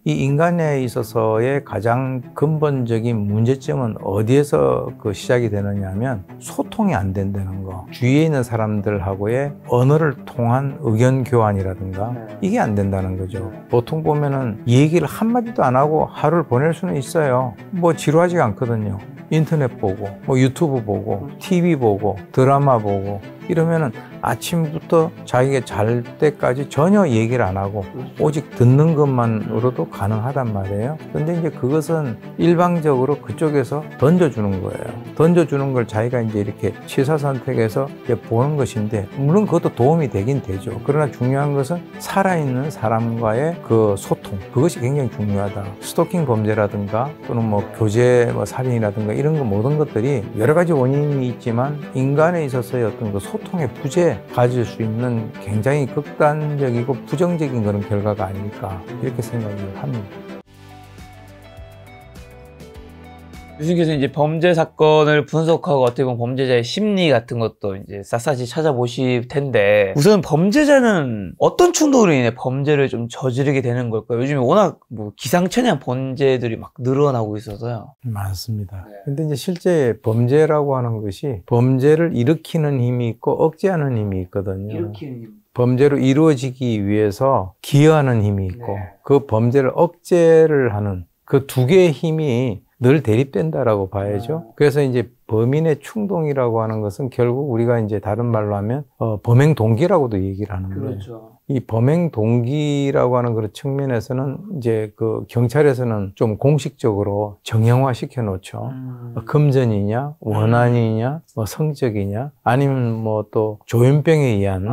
이 인간에 있어서의 가장 근본적인 문제점은 어디에서 시작이 되느냐 하면 소통이 안 된다는 거. 주위에 있는 사람들하고의 언어를 통한 의견 교환이라든가 이게 안 된다는 거죠. 보통 보면은 얘기를 한마디도 안 하고 하루를 보낼 수는 있어요. 뭐 지루하지가 않거든요. 인터넷 보고, 뭐 유튜브 보고, TV 보고, 드라마 보고 이러면은 아침부터 자기가 잘 때까지 전혀 얘기를 안 하고 오직 듣는 것만으로도 가능하단 말이에요. 근데 이제 그것은 일방적으로 그쪽에서 던져주는 거예요. 던져주는 걸 자기가 이제 이렇게 취사 선택해서 이제 보는 것인데, 물론 그것도 도움이 되긴 되죠. 그러나 중요한 것은 살아있는 사람과의 그 소통, 그것이 굉장히 중요하다. 스토킹 범죄라든가 또는 뭐 교제 살인이라든가 이런 거 모든 것들이 여러 가지 원인이 있지만 인간에 있어서의 어떤 그 소통의 부재 가질 수 있는 굉장히 극단적이고 부정적인 그런 결과가 아닐까 이렇게 생각을 합니다. 교수님께서 이제 범죄 사건을 분석하고 어떻게 보면 범죄자의 심리 같은 것도 이제 샅샅이 찾아보실 텐데, 우선 범죄자는 어떤 충동으로 인해 범죄를 좀 저지르게 되는 걸까요? 요즘에 워낙 뭐 기상천외한 범죄들이 막 늘어나고 있어서요. 맞습니다. 근데 이제 실제 범죄라고 하는 것이 범죄를 일으키는 힘이 있고 억제하는 힘이 있거든요. 일으키는 힘. 범죄로 이루어지기 위해서 기여하는 힘이 있고 그 범죄를 억제를 하는 그 두 개의 힘이 늘 대립된다라고 봐야죠. 그래서 이제 범인의 충동이라고 하는 것은 결국 우리가 이제 다른 말로 하면 범행 동기라고도 얘기를 하는데, 그렇죠. 이 범행 동기라고 하는 그런 측면에서는 이제 그 경찰에서는 좀 공식적으로 정형화 시켜 놓죠. 금전이냐, 원한이냐, 뭐 성적이냐, 아니면 뭐 또 조현병에 의한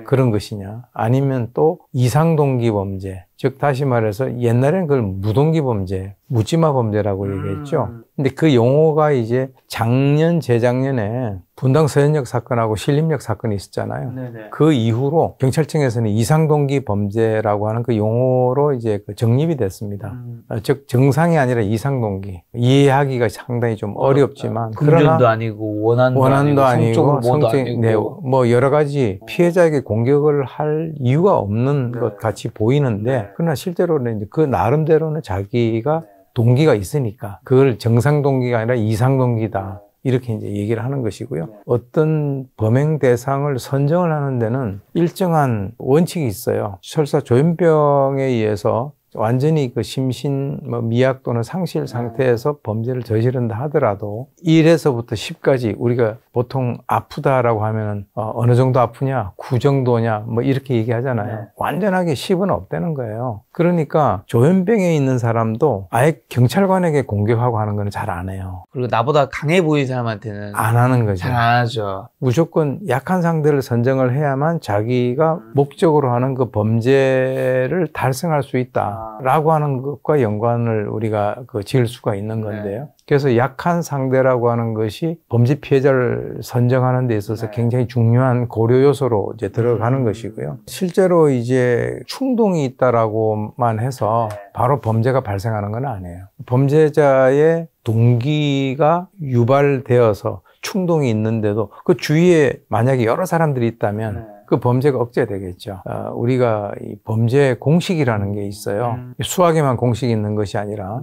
그런 것이냐, 아니면 또 이상동기 범죄. 즉 다시 말해서 옛날에는 그걸 무동기 범죄, 묻지마 범죄라고 얘기했죠. 근데 그 용어가 이제 작년, 재작년에 분당 서현역 사건하고 신림역 사건이 있었잖아요. 네네. 그 이후로 경찰청에서는 이상동기 범죄라고 하는 그 용어로 이제 정립이 됐습니다. 즉 정상이 아니라 이상동기. 이해하기가 상당히 좀 어렵지만, 금전도 아니고 원한도 아니고 성적 아니고 네, 뭐 여러 가지 피해자에게 공격을 할 이유가 없는 것 같이 보이는데, 그러나 실제로는 이제 그 나름대로는 자기가 동기가 있으니까 그걸 정상 동기가 아니라 이상 동기다, 이렇게 이제 얘기를 하는 것이고요. 어떤 범행 대상을 선정을 하는 데는 일정한 원칙이 있어요. 설사 조현병에 의해서 완전히 그 심신 미약 또는 상실 상태에서 범죄를 저지른다 하더라도 1에서부터 10까지 우리가 보통 아프다라고 하면은 어느 정도 아프냐, 9 정도냐 뭐 이렇게 얘기하잖아요. 완전하게 10은 없다는 거예요. 그러니까 조현병에 있는 사람도 아예 경찰관에게 공격하고 하는 거는 잘 안 해요. 그리고 나보다 강해 보이는 사람한테는 안 하는 거죠. 잘 안 하죠. 무조건 약한 상대를 선정을 해야만 자기가 목적으로 하는 그 범죄를 달성할 수 있다라고 하는 것과 연관을 우리가 지을 수가 있는 건데요. 그래서 약한 상대라고 하는 것이 범죄 피해자를 선정하는 데 있어서 굉장히 중요한 고려 요소로 이제 들어가는 것이고요. 실제로 이제 충동이 있다라고만 해서 바로 범죄가 발생하는 건 아니에요. 범죄자의 동기가 유발되어서 충동이 있는데도 그 주위에 만약에 여러 사람들이 있다면 그 범죄가 억제되겠죠. 우리가 이 범죄 공식이라는 게 있어요. 수학에만 공식이 있는 것이 아니라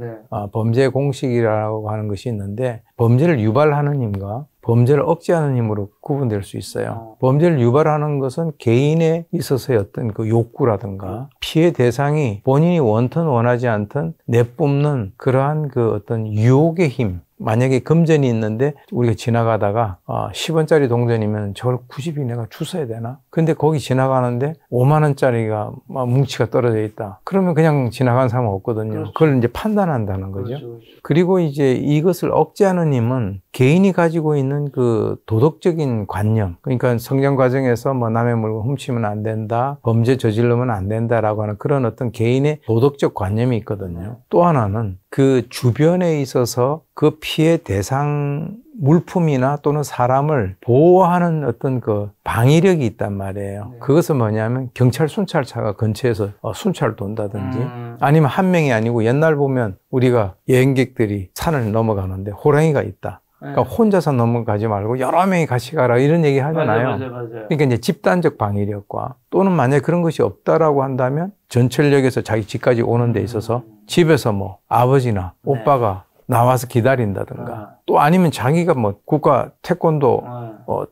범죄 공식이라고 하는 것이 있는데, 범죄를 유발하는 힘과 범죄를 억제하는 힘으로 구분될 수 있어요. 범죄를 유발하는 것은 개인에 있어서의 어떤 그 욕구라든가 피해 대상이 본인이 원튼 원하지 않든 내뿜는 그러한 그 어떤 유혹의 힘. 만약에 금전이 있는데 우리가 지나가다가 10원짜리 동전이면 저걸 90이 내가 주워야 되나? 근데 거기 지나가는데 5만 원짜리가 뭉치가 떨어져 있다. 그러면 그냥 지나가는 사람은 없거든요. 그렇죠. 그걸 이제 판단한다는 거죠. 그렇죠. 그리고 이제 이것을 억제하는 힘은 개인이 가지고 있는 그 도덕적인 관념, 그러니까 성장 과정에서 뭐 남의 물건 훔치면 안 된다, 범죄 저지르면 안 된다라고 하는 그런 어떤 개인의 도덕적 관념이 있거든요. 또 하나는 그 주변에 있어서 그 피해 대상 물품이나 또는 사람을 보호하는 어떤 그 방위력이 있단 말이에요. 그것은 뭐냐면 경찰 순찰차가 근처에서 순찰을 돈다든지, 아니면 한 명이 아니고 옛날 보면 우리가 여행객들이 산을 넘어가는데 호랑이가 있다. 그러니까 혼자서 넘어가지 말고 여러 명이 같이 가라, 이런 얘기 하잖아요. 맞아요. 그러니까 이제 집단적 방위력과, 또는 만약에 그런 것이 없다라고 한다면 전철역에서 자기 집까지 오는 데 있어서 집에서 뭐 아버지나 오빠가 나와서 기다린다든가 또 아니면 자기가 뭐 국가 태권도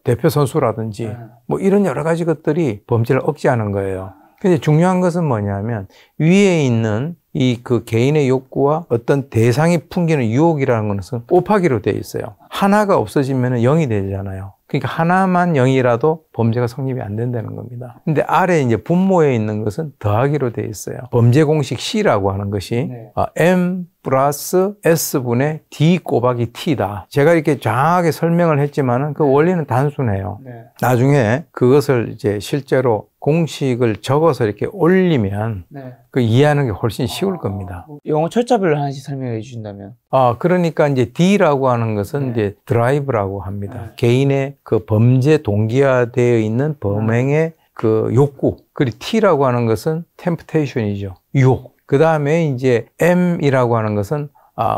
대표 선수라든지 뭐 이런 여러 가지 것들이 범죄를 억제하는 거예요. 근데 중요한 것은 뭐냐면 위에 있는 이 그 개인의 욕구와 어떤 대상이 풍기는 유혹이라는 것은 곱하기로 되어 있어요. 하나가 없어지면 0이 되잖아요. 그러니까 하나만 0이라도 범죄가 성립이 안 된다는 겁니다. 근데 아래 이제 분모에 있는 것은 더하기로 되어 있어요. 범죄 공식 C라고 하는 것이 M 플러스 S분의 D 곱하기 T다. 제가 이렇게 정확하게 설명을 했지만은 그 원리는 단순해요. 나중에 그것을 이제 실제로 공식을 적어서 이렇게 올리면 그 이해하는 게 훨씬 쉬울 겁니다. 영어 철자별로 하나씩 설명해 주신다면? 그러니까 이제 D라고 하는 것은 이제 드라이브라고 합니다. 개인의 그 범죄 동기화되어 있는 범행의 그 욕구. 그리고 T라고 하는 것은 temptation이죠. 유혹. 그 다음에 이제 M이라고 하는 것은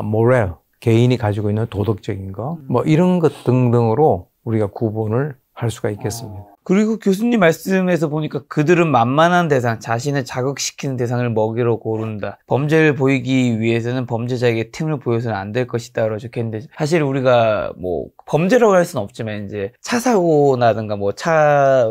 moral. 개인이 가지고 있는 도덕적인 거. 뭐 이런 것 등등으로 우리가 구분을 할 수가 있겠습니다. 그리고 교수님 말씀에서 보니까 그들은 만만한 대상, 자신을 자극시키는 대상을 먹이로 고른다. 범죄를 보이기 위해서는 범죄자에게 틈을 보여서는 안 될 것이다. 라고 적혀있는데, 사실 우리가 뭐, 범죄라고 할 수는 없지만, 이제, 차 사고 나든가, 뭐,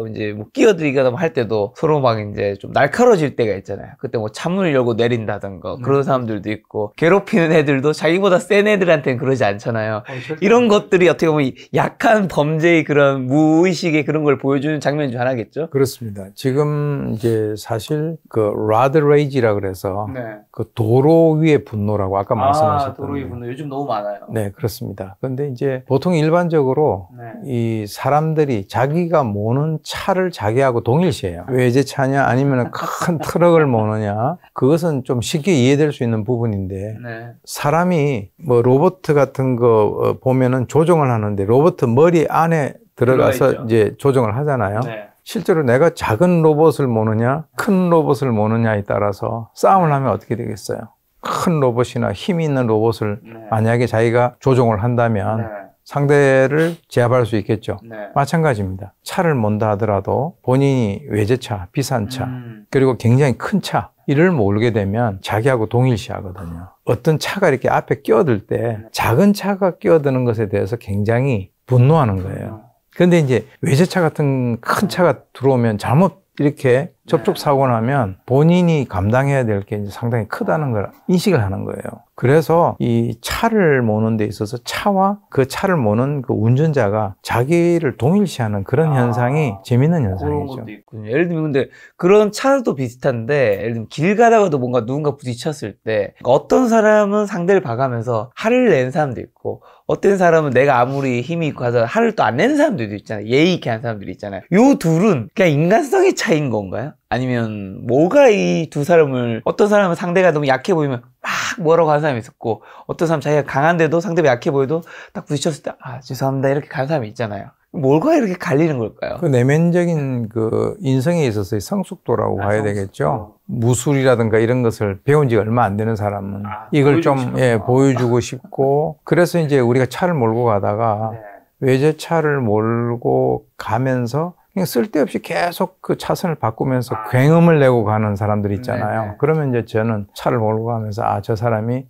이제, 뭐, 끼어들이거나 할 때도 서로 막 이제 좀 날카로워질 때가 있잖아요. 그때 뭐, 차문을 열고 내린다든가, 그런 사람들도 있고, 괴롭히는 애들도 자기보다 센 애들한테는 그러지 않잖아요. 이런 것들이 어떻게 보면 약한 범죄의 그런 무의식의 그런 걸 보여주는 장면 중 하나겠죠? 그렇습니다. 지금 이제 사실 그 road rage라 그래서 그 도로 위의 분노라고 아까 말씀하셨던 도로 위의 분노 요즘 너무 많아요. 네, 그렇습니다. 그런데 이제 보통 일반적으로 이 사람들이 자기가 모는 차를 자기하고 동일시해요. 외제차냐 아니면 큰 트럭을 모느냐 그것은 좀 쉽게 이해될 수 있는 부분인데 사람이 뭐 로봇 같은 거 보면은 조정을 하는데 로봇 머리 안에 들어가서 이제 조정을 하잖아요. 실제로 내가 작은 로봇을 모느냐 큰 로봇을 모느냐에 따라서 싸움을 하면 어떻게 되겠어요? 큰 로봇이나 힘이 있는 로봇을 만약에 자기가 조종을 한다면 상대를 제압할 수 있겠죠. 마찬가지입니다. 차를 몬다 하더라도 본인이 외제차, 비싼 차, 그리고 굉장히 큰 차 이를 몰게 되면 자기하고 동일시하거든요. 어떤 차가 이렇게 앞에 끼어들 때 작은 차가 끼어드는 것에 대해서 굉장히 분노하는 거예요. 근데 이제 외제차 같은 큰 차가 들어오면 잘못 이렇게 접촉 사고 나면 본인이 감당해야 될 게 이제 상당히 크다는 걸 인식을 하는 거예요. 그래서 이 차를 모는 데 있어서 차와 그 차를 모는 그 운전자가 자기를 동일시하는 그런 현상이 재밌는 현상이죠. 그런 것도 있군요. 예를 들면 근데 그런 차도 비슷한데 예를 들면 길 가다가도 뭔가 누군가 부딪혔을 때 어떤 사람은 상대를 봐가면서 화를 내는 사람도 있고 어떤 사람은 내가 아무리 힘이 있고 하자 화를 또 안 내는 사람들도 있잖아요. 예의 있게 하는 사람들이 있잖아요. 요 둘은 그냥 인간성의 차이인 건가요? 아니면 뭐가 이 두 사람을 어떤 사람은 상대가 너무 약해 보이면 막 뭐라고 하는 사람이 있었고 어떤 사람 자기가 강한데도 상대가 약해 보여도 딱 부딪혔을 때 죄송합니다 이렇게 가는 사람이 있잖아요. 뭐가 이렇게 갈리는 걸까요? 그 내면적인 그 인성에 있어서의 성숙도라고 봐야 되겠죠. 무술이라든가 이런 것을 배운 지 얼마 안 되는 사람은 이걸 좀 보여주고 싶고 그래서 이제 우리가 차를 몰고 가다가 외제차를 몰고 가면서 그냥 쓸데없이 계속 그 차선을 바꾸면서 굉음을 내고 가는 사람들 있잖아요. 그러면 이제 저는 차를 몰고 가면서 저 사람이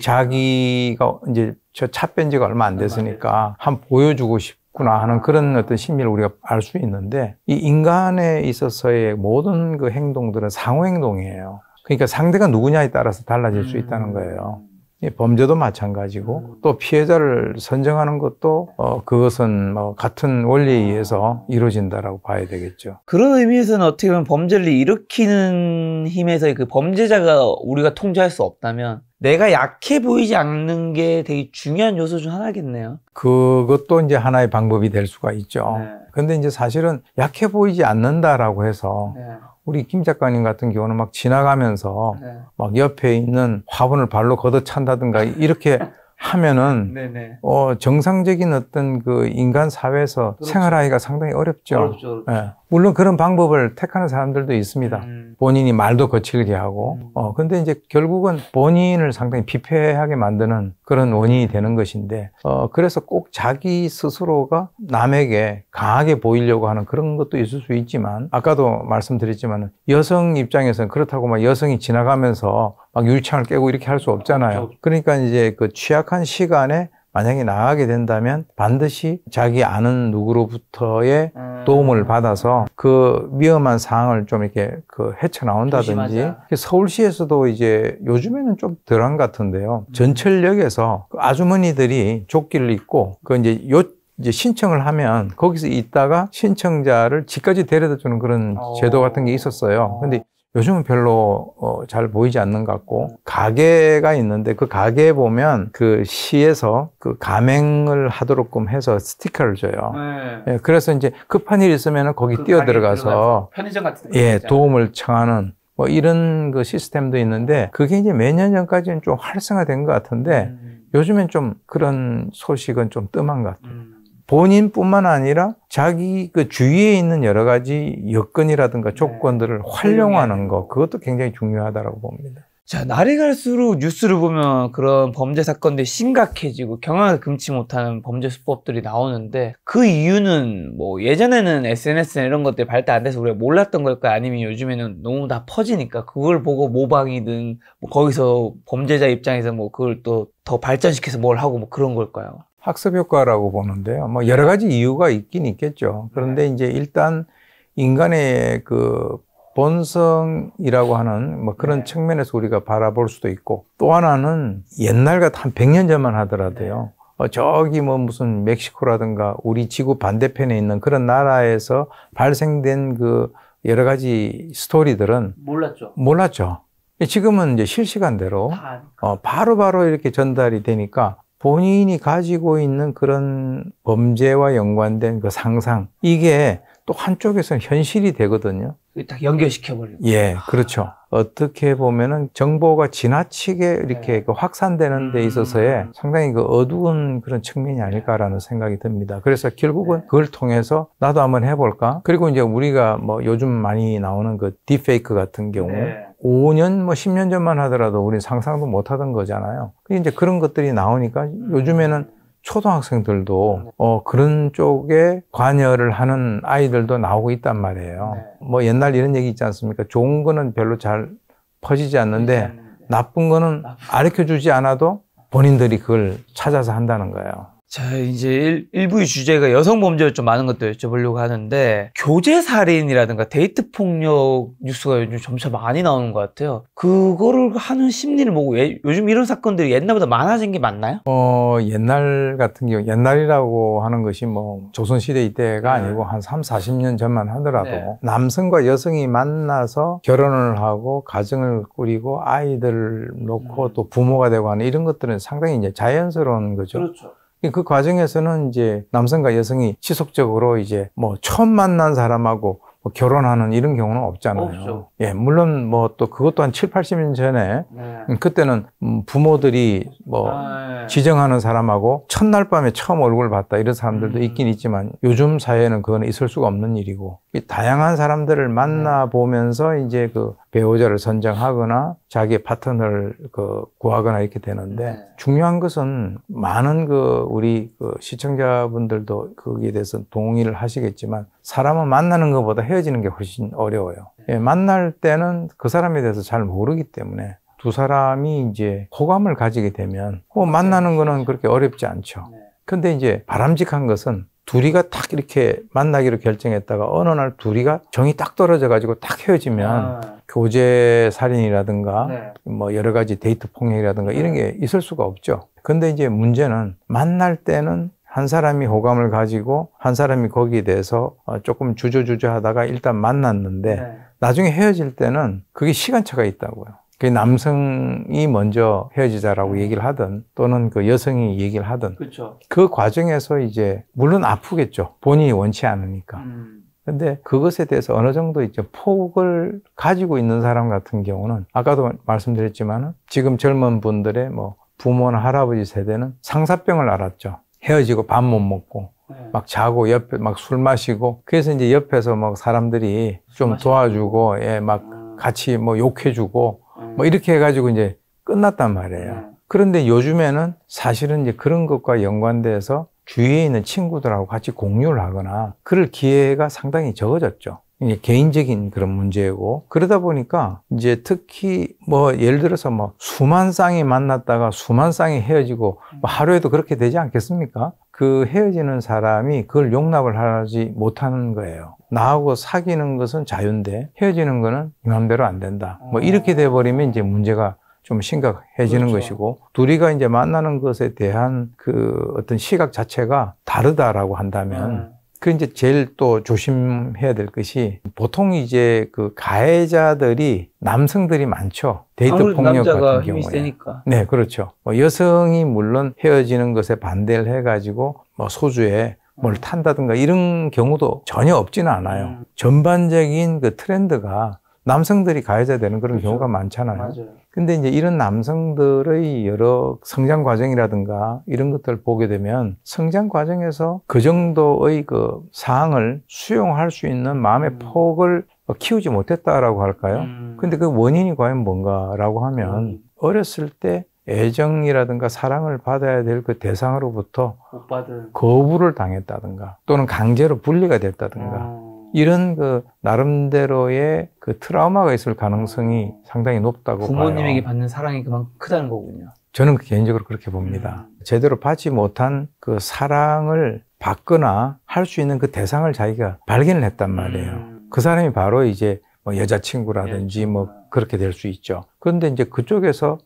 자기가 이제 저 차 뺀 지가 얼마 안 됐으니까 한번 보여주고 싶구나 하는 그런 어떤 심리를 우리가 알 수 있는데 이 인간에 있어서의 모든 그 행동들은 상호행동이에요. 그러니까 상대가 누구냐에 따라서 달라질 수 있다는 거예요. 범죄도 마찬가지고 또 피해자를 선정하는 것도 그것은 뭐 같은 원리에 의해서 이루어진다라고 봐야 되겠죠. 그런 의미에서는 어떻게 보면 범죄를 일으키는 힘에서의 그 범죄자가 우리가 통제할 수 없다면 내가 약해 보이지 않는 게 되게 중요한 요소 중 하나겠네요. 그것도 이제 하나의 방법이 될 수가 있죠. 근데 이제 사실은 약해 보이지 않는다라고 해서 우리 김 작가님 같은 경우는 막 지나가면서 막 옆에 있는 화분을 발로 걷어찬다든가 이렇게 하면은 정상적인 어떤 그 인간 사회에서 생활하기가 상당히 어렵죠. 물론 그런 방법을 택하는 사람들도 있습니다. 본인이 말도 거칠게 하고, 근데 이제 결국은 본인을 상당히 피폐하게 만드는 그런 원인이 되는 것인데, 그래서 꼭 자기 스스로가 남에게 강하게 보이려고 하는 그런 것도 있을 수 있지만, 아까도 말씀드렸지만, 여성 입장에서는 그렇다고 막 여성이 지나가면서 막 유리창을 깨고 이렇게 할 수 없잖아요. 그러니까 이제 그 취약한 시간에 만약에 나가게 된다면 반드시 자기 아는 누구로부터의 도움을 받아서 그 위험한 상황을 좀 이렇게 그 헤쳐나온다든지. 조심하자. 서울시에서도 이제 요즘에는 좀 덜한 것 같은데요. 전철역에서 그 아주머니들이 조끼를 입고 그 이제 신청을 하면 거기서 있다가 신청자를 집까지 데려다 주는 그런 제도 같은 게 있었어요. 근데 요즘은 별로 잘 보이지 않는 것 같고, 가게가 있는데 그 가게에 보면 그 시에서 그 가맹을 하도록끔 해서 스티커를 줘요. 예, 그래서 이제 급한 일 있으면 거기 뛰어 들어가서 편의점 같은 데 예, 도움을 청하는 뭐 이런 그 시스템도 있는데, 그게 이제 몇 년 전까지는 좀 활성화된 것 같은데 요즘엔 좀 그런 소식은 좀 뜸한 것 같아요. 본인뿐만 아니라 자기 그 주위에 있는 여러 가지 여건이라든가 조건들을 활용하는 것, 그것도 굉장히 중요하다고 봅니다. 자, 날이 갈수록 뉴스를 보면 그런 범죄 사건들이 심각해지고 경악을 금치 못하는 범죄 수법들이 나오는데, 그 이유는 뭐 예전에는 SNS나 이런 것들이 발달 안 돼서 우리가 몰랐던 걸까요? 아니면 요즘에는 너무 다 퍼지니까 그걸 보고 모방이든 뭐 거기서 범죄자 입장에서 뭐 그걸 또 더 발전시켜서 뭘 하고 뭐 그런 걸까요? 학습 효과라고 보는데요. 뭐 여러 가지 이유가 있긴 있겠죠. 그런데 이제 일단 인간의 그 본성이라고 하는 뭐 그런 측면에서 우리가 바라볼 수도 있고, 또 하나는 옛날 같아 한 100년 전만 하더라도요. 저기 뭐 무슨 멕시코라든가 우리 지구 반대편에 있는 그런 나라에서 발생된 그 여러 가지 스토리들은 몰랐죠. 지금은 이제 실시간대로 바로바로 이렇게 전달이 되니까 본인이 가지고 있는 그런 범죄와 연관된 그 상상, 이게 또 한쪽에서는 현실이 되거든요. 딱 연결시켜버리고. 예, 그렇죠. 어떻게 보면은 정보가 지나치게 이렇게 그 확산되는 데 있어서의 상당히 그 어두운 그런 측면이 아닐까라는 생각이 듭니다. 그래서 결국은 그걸 통해서 나도 한번 해볼까? 그리고 이제 우리가 뭐 요즘 많이 나오는 그 딥페이크 같은 경우 5년, 뭐 10년 전만 하더라도 우리 상상도 못 하던 거잖아요. 이제 그런 것들이 나오니까 요즘에는 초등학생들도 그런 쪽에 관여를 하는 아이들도 나오고 있단 말이에요. 뭐 옛날 이런 얘기 있지 않습니까? 좋은 거는 별로 잘 퍼지지 않는데 나쁜 거는 가르쳐주지 않아도 본인들이 그걸 찾아서 한다는 거예요. 자, 이제 일부의 주제가 여성 범죄가 좀 많은 것도 여쭤보려고 하는데, 교제 살인이라든가 데이트 폭력 뉴스가 요즘 점차 많이 나오는 것 같아요. 그거를 하는 심리를 보고 요즘 이런 사건들이 옛날보다 많아진 게 맞나요? 옛날 같은 경우, 옛날이라고 하는 것이 뭐 조선시대 이때가 아니고 한 3, 40년 전만 하더라도 남성과 여성이 만나서 결혼을 하고 가정을 꾸리고 아이들을 놓고 또 부모가 되고 하는 이런 것들은 상당히 이제 자연스러운 거죠. 그렇죠. 그 과정에서는 이제 남성과 여성이 지속적으로 이제 뭐 처음 만난 사람하고 뭐 결혼하는 이런 경우는 없잖아요. 없죠. 예, 물론 뭐 또 그것도 한 7, 80년 전에 그때는 부모들이 뭐 지정하는 사람하고 첫날 밤에 처음 얼굴 봤다 이런 사람들도 있긴 있지만 요즘 사회에는 그건 있을 수가 없는 일이고, 다양한 사람들을 만나보면서 이제 그 배우자를 선정하거나 자기의 파트너를 그 구하거나 이렇게 되는데, 중요한 것은 많은 그 우리 그 시청자분들도 거기에 대해서 동의를 하시겠지만, 사람은 만나는 것보다 헤어지는 게 훨씬 어려워요. 예, 만날 때는 그 사람에 대해서 잘 모르기 때문에 두 사람이 이제 호감을 가지게 되면 만나는 거는 그렇게 어렵지 않죠. 근데 이제 바람직한 것은 둘이가 딱 이렇게 만나기로 결정했다가 어느 날 둘이가 정이 딱 떨어져 가지고 딱 헤어지면 교제 살인이라든가 뭐 여러 가지 데이트 폭력이라든가 이런 게 있을 수가 없죠. 근데 이제 문제는 만날 때는 한 사람이 호감을 가지고 한 사람이 거기에 대해서 조금 주저주저 하다가 일단 만났는데 나중에 헤어질 때는 그게 시간차가 있다고요. 그 남성이 먼저 헤어지자라고 얘기를 하든 또는 그 여성이 얘기를 하든 그 과정에서 이제 물론 아프겠죠. 본인이 원치 않으니까. 근데 그것에 대해서 어느 정도 이제 폭을 가지고 있는 사람 같은 경우는 아까도 말씀드렸지만은 지금 젊은 분들의 뭐 부모나 할아버지 세대는 상사병을 앓았죠. 헤어지고 밥 못 먹고 막 자고 옆에 막 술 마시고 그래서 이제 옆에서 막 사람들이 좀 도와주고 예, 막 같이 뭐 욕해주고 뭐 이렇게 해가지고 이제 끝났단 말이에요. 그런데 요즘에는 사실은 이제 그런 것과 연관돼서 주위에 있는 친구들하고 같이 공유를 하거나 그럴 기회가 상당히 적어졌죠. 이게 개인적인 그런 문제고 그러다 보니까 이제 특히 뭐 예를 들어서 뭐 수만 쌍이 만났다가 수만 쌍이 헤어지고 뭐 하루에도 그렇게 되지 않겠습니까? 그 헤어지는 사람이 그걸 용납을 하지 못하는 거예요. 나하고 사귀는 것은 자유인데 헤어지는 거는 마음대로 안 된다. 뭐 이렇게 돼버리면 이제 문제가 좀 심각해지는 것이고 둘이가 이제 만나는 것에 대한 그 어떤 시각 자체가 다르다라고 한다면 그 이제 제일 또 조심해야 될 것이 보통 이제 그 가해자들이 남성들이 많죠. 데이트 폭력 같은 경우에. 세니까. 네, 그렇죠. 뭐 여성이 물론 헤어지는 것에 반대를 해가지고 뭐 소주에 뭘 탄다든가 이런 경우도 전혀 없지는 않아요. 전반적인 그 트렌드가 남성들이 가해자 되는 그런 경우가 많잖아요. 맞아요. 근데 이제 이런 남성들의 여러 성장 과정이라든가 이런 것들을 보게 되면 성장 과정에서 그 정도의 그 사항을 수용할 수 있는 마음의 폭을 키우지 못했다라고 할까요? 근데 그 원인이 과연 뭔가라고 하면 어렸을 때 애정이라든가 사랑을 받아야 될 그 대상으로부터 못 받은 거부를 당했다든가 또는 강제로 분리가 됐다든가 이런 그 나름대로의 그 트라우마가 있을 가능성이 상당히 높다고 부모님에게 봐요. 받는 사랑이 그만큼 크다는 거군요. 저는 개인적으로 그렇게 봅니다. 제대로 받지 못한 그 사랑을 받거나 할 수 있는 그 대상을 자기가 발견을 했단 말이에요. 그 사람이 바로 이제 뭐 여자친구라든지 뭐 그렇게 될 수 있죠. 그런데 이제 그쪽에서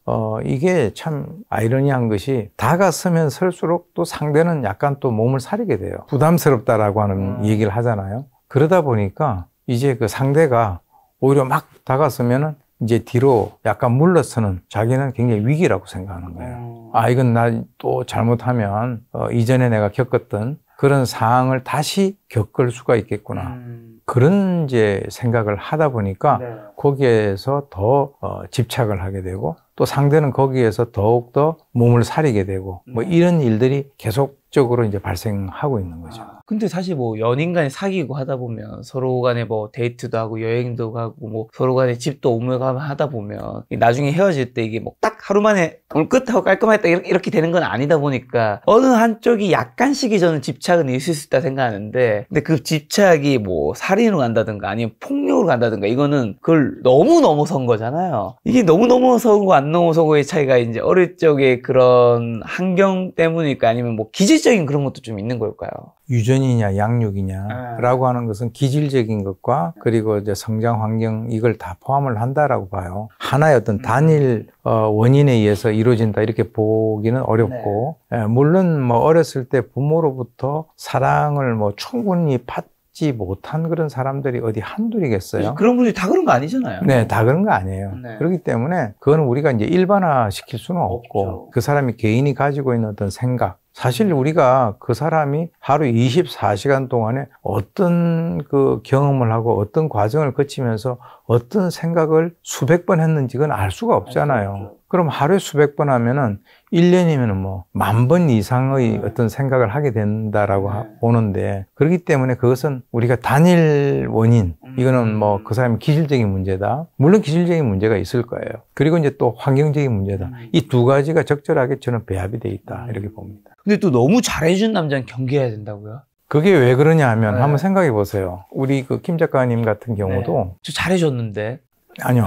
이게 참 아이러니한 것이 다가서면 설수록 또 상대는 약간 또 몸을 사리게 돼요. 부담스럽다라고 하는 얘기를 하잖아요. 그러다 보니까 이제 그 상대가 오히려 막 다가서면은 이제 뒤로 약간 물러서는 자기는 굉장히 위기라고 생각하는 거예요. 아, 이건 나 또 잘못하면 이전에 내가 겪었던 그런 상황을 다시 겪을 수가 있겠구나. 그런 이제 생각을 하다 보니까 거기에서 더 집착을 하게 되고 또 상대는 거기에서 더욱더 몸을 사리게 되고 뭐 이런 일들이 계속적으로 이제 발생하고 있는 거죠. 근데 사실 뭐 연인 간에 사귀고 하다 보면 서로 간에 뭐 데이트도 하고 여행도 가고 뭐 서로 간에 집도 옮겨가고 하다 보면 나중에 헤어질 때 이게 뭐 딱 하루 만에 오늘 끝하고 깔끔했다 이렇게 되는 건 아니다 보니까 어느 한쪽이 약간씩이 저는 집착은 있을 수 있다 생각하는데 근데 그 집착이 뭐 살인으로 간다든가 아니면 폭력으로 간다든가 이거는 그걸 너무 넘어선 거잖아요. 이게 너무 넘어서고 안 넘어서고의 차이가 이제 어릴 적에 그런 환경 때문일까 아니면 뭐 기질적인 그런 것도 좀 있는 걸까요? 유전이냐 양육이냐라고 하는 것은 기질적인 것과 그리고 이제 성장 환경 이걸 다 포함을 한다라고 봐요. 하나의 어떤 단일 원인에 의해서 이루어진다 이렇게 보기는 어렵고 물론 뭐 어렸을 때 부모로부터 사랑을 뭐 충분히 받지 못한 그런 사람들이 어디 한둘이겠어요? 그런 분들이 다 그런 거 아니잖아요. 네, 다 그런 거 아니에요. 그렇기 때문에 그거는 우리가 이제 일반화 시킬 수는 없고 그 사람이 개인이 가지고 있는 어떤 생각 사실 우리가 그 사람이 하루 24시간 동안에 어떤 그 경험을 하고 어떤 과정을 거치면서 어떤 생각을 수백 번 했는지 그건 알 수가 없잖아요. 그럼 하루에 수백 번 하면은 1년이면은 뭐 10,000번 이상의 어떤 생각을 하게 된다라고 보는데 그렇기 때문에 그것은 우리가 단일 원인 이거는 뭐 그 사람의 기질적인 문제다. 물론 기질적인 문제가 있을 거예요. 그리고 이제 또 환경적인 문제다. 이 두 가지가 적절하게 저는 배합이 돼 있다 이렇게 봅니다. 근데 또 너무 잘해준 남자는 경계해야 된다고요? 그게 왜 그러냐 하면 한번 생각해 보세요. 우리 그 김 작가님 같은 경우도 저 잘해줬는데 아니요.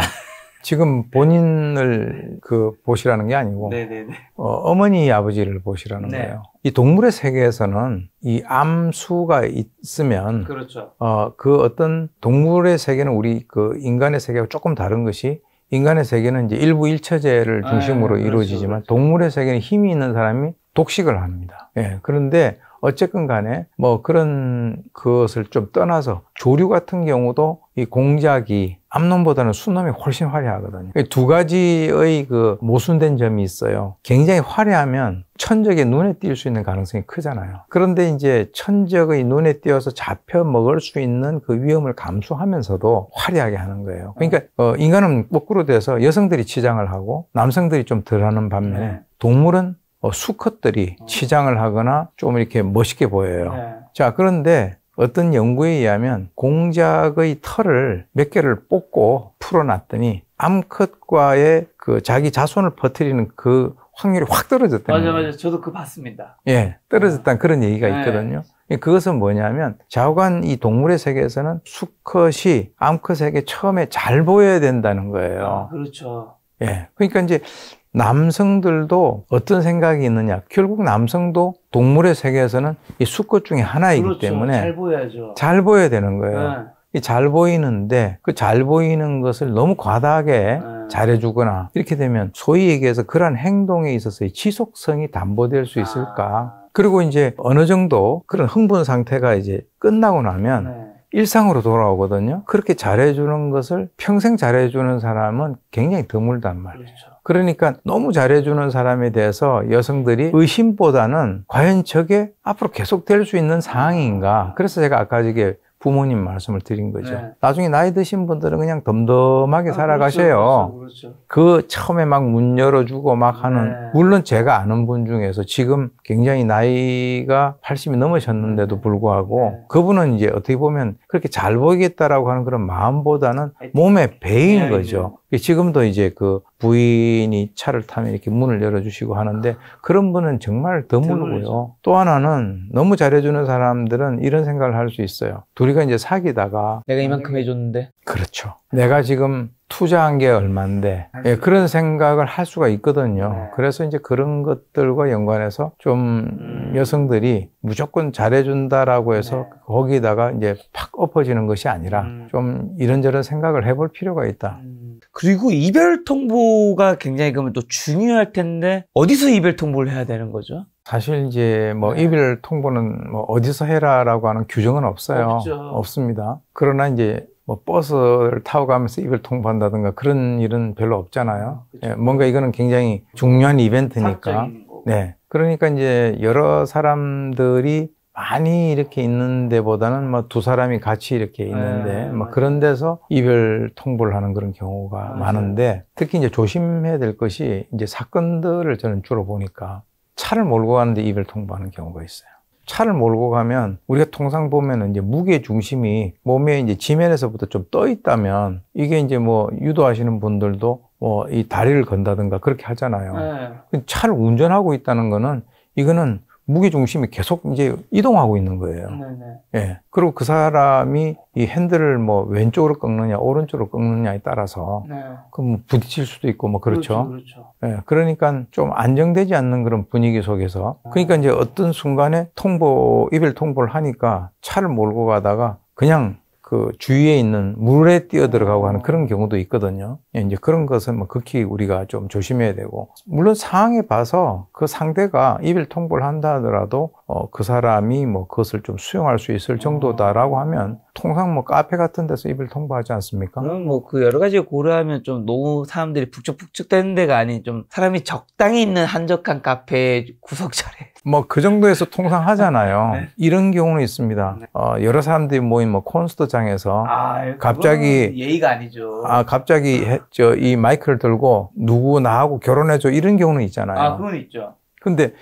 지금 본인을 그 보시라는 게 아니고 어머니 아버지를 보시라는 거예요. 이 동물의 세계에서는 이 암수가 있으면 그렇죠. 그 어떤 동물의 세계는 우리 그 인간의 세계하고 조금 다른 것이 인간의 세계는 이제 일부 일처제를 중심으로 이루어지지만 동물의 세계는 힘이 있는 사람이 독식을 합니다. 예. 그런데 어쨌건 간에 뭐 그런 것을 좀 떠나서 조류 같은 경우도 이 공작이 암놈보다는 순놈이 훨씬 화려하거든요. 두 가지의 그 모순된 점이 있어요. 굉장히 화려하면 천적의 눈에 띌 수 있는 가능성이 크잖아요. 그런데 이제 천적의 눈에 띄어서 잡혀 먹을 수 있는 그 위험을 감수하면서도 화려하게 하는 거예요. 그러니까 인간은 거꾸로 돼서 여성들이 치장을 하고 남성들이 좀 덜하는 반면에 동물은 수컷들이 치장을 하거나 좀 이렇게 멋있게 보여요. 네. 자, 그런데 어떤 연구에 의하면 공작의 털을 몇 개를 뽑고 풀어놨더니 암컷과의 그 자기 자손을 퍼뜨리는 그 확률이 확 떨어졌다는 거예요. 맞아. 저도 그거 봤습니다. 예, 떨어졌다는 그런 얘기가 있거든요. 그것은 뭐냐면 자관 이 동물의 세계에서는 수컷이 암컷에게 처음에 잘 보여야 된다는 거예요. 아, 그렇죠. 예, 그러니까 이제 남성들도 어떤 생각이 있느냐. 결국 남성도 동물의 세계에서는 이 수컷 중에 하나이기 그렇죠. 때문에 잘 보여야죠. 잘 보여야 되는 거예요. 네. 이 잘 보이는데 그 잘 보이는 것을 너무 과다하게 잘해주거나 이렇게 되면 소위 얘기해서 그러한 행동에 있어서의 지속성이 담보될 수 있을까. 그리고 이제 어느 정도 그런 흥분 상태가 이제 끝나고 나면 일상으로 돌아오거든요. 그렇게 잘해주는 것을 평생 잘해주는 사람은 굉장히 드물단 말이에요. 그렇죠. 그러니까 너무 잘해주는 사람에 대해서 여성들이 의심보다는 과연 저게 앞으로 계속될 수 있는 상황인가. 그래서 제가 아까 저게 부모님 말씀을 드린 거죠. 네. 나중에 나이 드신 분들은 그냥 덤덤하게 살아가셔요. 그렇죠. 그 처음에 막 문 열어주고 막 하는, 물론 제가 아는 분 중에서 지금 굉장히 나이가 80이 넘으셨는데도 불구하고 그분은 이제 어떻게 보면 그렇게 잘 보이겠다라고 하는 그런 마음보다는 몸에 배인 거죠. 지금도 이제 그 부인이 차를 타면 이렇게 문을 열어주시고 하는데 그런 분은 정말 드물고요. 또 하나는 너무 잘해주는 사람들은 이런 생각을 할 수 있어요. 둘이가 이제 사귀다가 내가 이만큼 해줬는데. 그렇죠. 내가 지금 투자한 게 얼만데 그런 생각을 할 수가 있거든요. 그래서 이제 그런 것들과 연관해서 좀 여성들이 무조건 잘해준다라고 해서 거기다가 이제 팍 엎어지는 것이 아니라 좀 이런저런 생각을 해볼 필요가 있다. 그리고 이별 통보가 굉장히 그러면 또 중요할 텐데 어디서 이별 통보를 해야 되는 거죠? 사실 이제 뭐 이별 통보는 뭐 어디서 해라라고 하는 규정은 없어요. 없습니다. 그러나 이제 뭐 버스를 타고 가면서 이별 통보한다든가 그런 일은 별로 없잖아요. 예, 뭔가 이거는 굉장히 중요한 이벤트니까. 네. 그러니까 이제 여러 사람들이 많이 이렇게 있는 데보다는 뭐 두 사람이 같이 이렇게 있는데 뭐 그런 데서 이별 통보를 하는 그런 경우가 많은데 특히 이제 조심해야 될 것이 이제 사건들을 저는 주로 보니까 차를 몰고 가는데 이별 통보하는 경우가 있어요. 차를 몰고 가면 우리가 통상 보면은 이제 무게 중심이 몸에 이제 지면에서부터 좀 떠 있다면 이게 이제 뭐 유도하시는 분들도 뭐 이 다리를 건다든가 그렇게 하잖아요. 차를 운전하고 있다는 거는 이거는 무게 중심이 계속 이제 이동하고 있는 거예요. 예. 그리고 그 사람이 이 핸들을 뭐 왼쪽으로 꺾느냐, 오른쪽으로 꺾느냐에 따라서 그럼 부딪힐 수도 있고 뭐 그렇죠. 예. 그러니까 좀 안정되지 않는 그런 분위기 속에서 그러니까 이제 어떤 순간에 이별 통보를 하니까 차를 몰고 가다가 그냥 그 주위에 있는 물에 뛰어들어가고 하는 그런 경우도 있거든요. 이제 그런 것은 뭐 극히 우리가 좀 조심해야 되고, 물론 상황에 봐서 그 상대가 이별 통보를 한다 하더라도 그 사람이 뭐 그것을 좀 수용할 수 있을 정도다라고 하면 통상 뭐 카페 같은 데서 이별 통보하지 않습니까? 그럼 뭐 그 여러 가지 고려하면 좀 너무 사람들이 북적북적 되는 데가 아닌 좀 사람이 적당히 있는 한적한 카페 구석자리. 뭐 그 정도에서 통상 하잖아요. 이런 경우는 있습니다. 여러 사람들이 모인 뭐 콘서트장에서 갑자기 예의가 아니죠. 갑자기 이 마이크를 들고 누구 나하고 결혼해줘 이런 경우는 있잖아요. 그건 있죠. 근데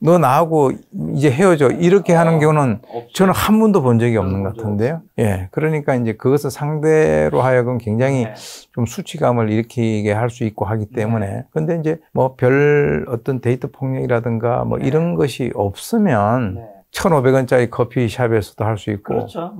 너 나하고 이제 헤어져 이렇게 하는 경우는 없죠. 저는 한 번도 본 적이 없는 것 같은데요. 예, 그러니까 이제 그것을 상대로 하여금 굉장히 좀 수치감을 일으키게 할 수 있고 하기 때문에. 근데 이제 뭐 별 어떤 데이트 폭력이라든가 뭐 이런 것이 없으면 1,500원짜리 커피숍에서도 할 수 있고, 그렇죠.